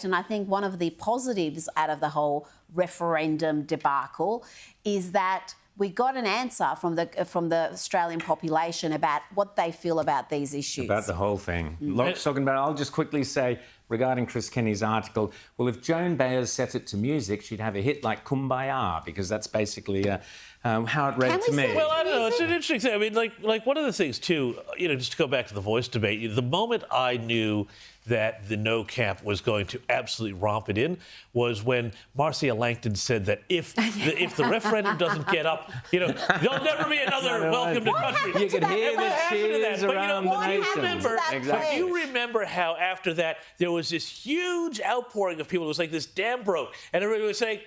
And I think one of the positives out of the whole referendum debacle is that we got an answer from the Australian population about what they feel about these issues. About the whole thing. Locke's talking about it. I'll just quickly say, regarding Chris Kenny's article, well, if Joan Baez set it to music, she'd have a hit like Kumbaya, because that's basically how it read to me. Well, I don't know. It's an interesting thing. I mean, like one of the things, too, just to go back to the voice debate, the moment I knew that the no camp was going to absolutely romp it in was when Marcia Langton said that if the referendum doesn't get up, there'll never be another welcome to country. You can hear the cheers around the nation. You remember how after that there was this huge outpouring of people. It was like this dam broke, and everybody was saying,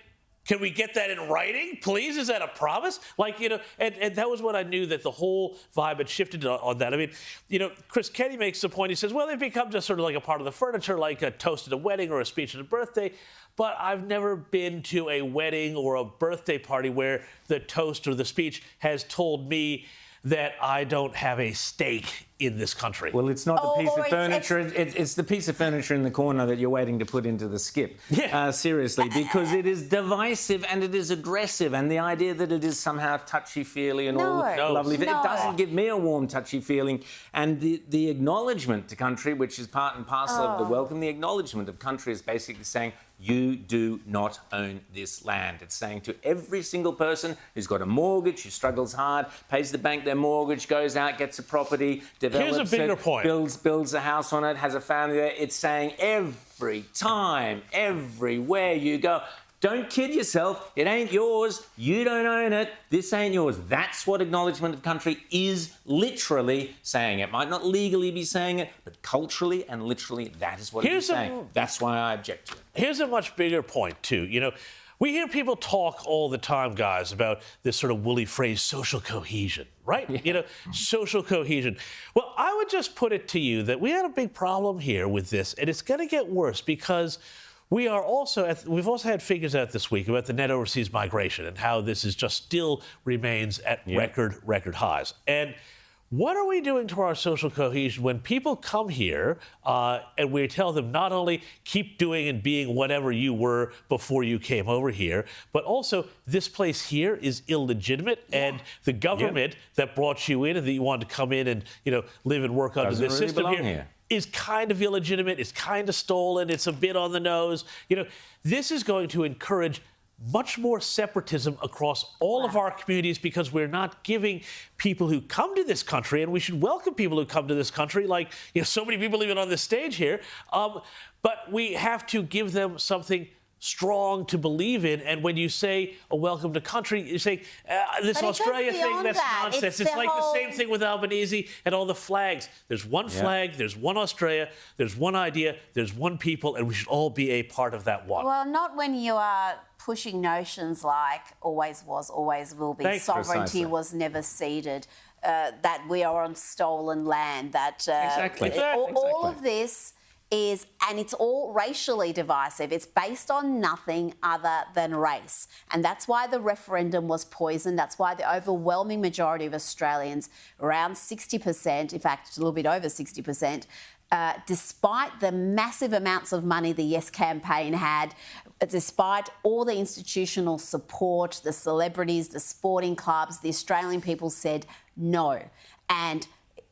can we get that in writing, please? Is that a promise? And that was when I knew that the whole vibe had shifted on that. I mean, Chris Kenny makes the point. He says, well, they've become just sort of like a part of the furniture, like a toast at a wedding or a speech at a birthday. But I've never been to a wedding or a birthday party where the toast or the speech has told me that I don't have a stake in this country. Well, it's not the piece of furniture. It's the piece of furniture in the corner that you're waiting to put into the skip. Yeah. Seriously, because it is divisive and it is aggressive, and the idea that it is somehow touchy-feely and all lovely, it doesn't give me a warm, touchy feeling. And the acknowledgement to country, which is part and parcel of the welcome, the acknowledgement of country is basically saying, you do not own this land. It's saying to every single person who's got a mortgage, who struggles hard, pays the bank their mortgage, goes out, gets a property, develops Here's a bigger point. Builds a house on it, has a family there. It's saying every time, everywhere you go, don't kid yourself. It ain't yours. You don't own it. This ain't yours. That's what acknowledgement of country is literally saying. It might not legally be saying it, but culturally and literally, that is what it's saying. That's why I object to it. Here's a much bigger point, too. We hear people talk all the time, guys, about this sort of woolly phrase, social cohesion, right? Yeah. Social cohesion. Well, I would just put it to you that we had a big problem here with this, and it's going to get worse because we've also had figures out this week about the net overseas migration and how this is just still remains at record highs. And what are we doing to our social cohesion when people come here and we tell them not only keep doing and being whatever you were before you came over here, but also this place here is illegitimate and the government that brought you in and that you wanted to come in and live and work under this system here is kind of illegitimate, it's kind of stolen, it's a bit on the nose. This is going to encourage much more separatism across all of our communities because we're not giving people who come to this country, and we should welcome people who come to this country, like so many people even on this stage here, but we have to give them something strong to believe in. And when you say a welcome to country, you say this Australia thing, that's nonsense. It's like the same thing with Albanese and all the flags. There's one flag, there's one Australia, there's one idea, there's one people, and we should all be a part of that one. Well, not when you are pushing notions like always was, always will be, sovereignty was never ceded, that we are on stolen land, that all of this is, and it's all racially divisive. It's based on nothing other than race. And that's why the referendum was poisoned. That's why the overwhelming majority of Australians, around 60%, in fact, a little bit over 60%, despite the massive amounts of money the Yes campaign had, despite all the institutional support, the celebrities, the sporting clubs, the Australian people said no. And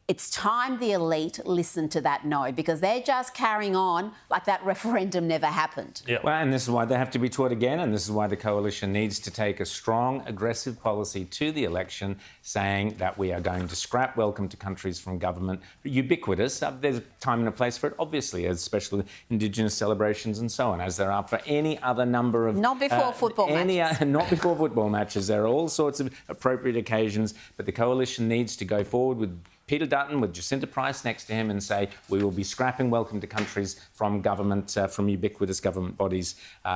it's time the elite listen to that no, because they're just carrying on like that referendum never happened. Yeah. Well, and this is why they have to be taught again, and this is why the coalition needs to take a strong, aggressive policy to the election, saying that we are going to scrap welcome to countries from government. Ubiquitous. There's a time and a place for it, obviously, especially Indigenous celebrations and so on, as there are for any other number of... Not before football matches. Not before football matches. There are all sorts of appropriate occasions, but the coalition needs to go forward with Peter Dutton, with Jacinta Price next to him, and say we will be scrapping welcome to countries from government, from ubiquitous government bodies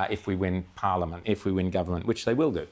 if we win Parliament, if we win government, which they will do.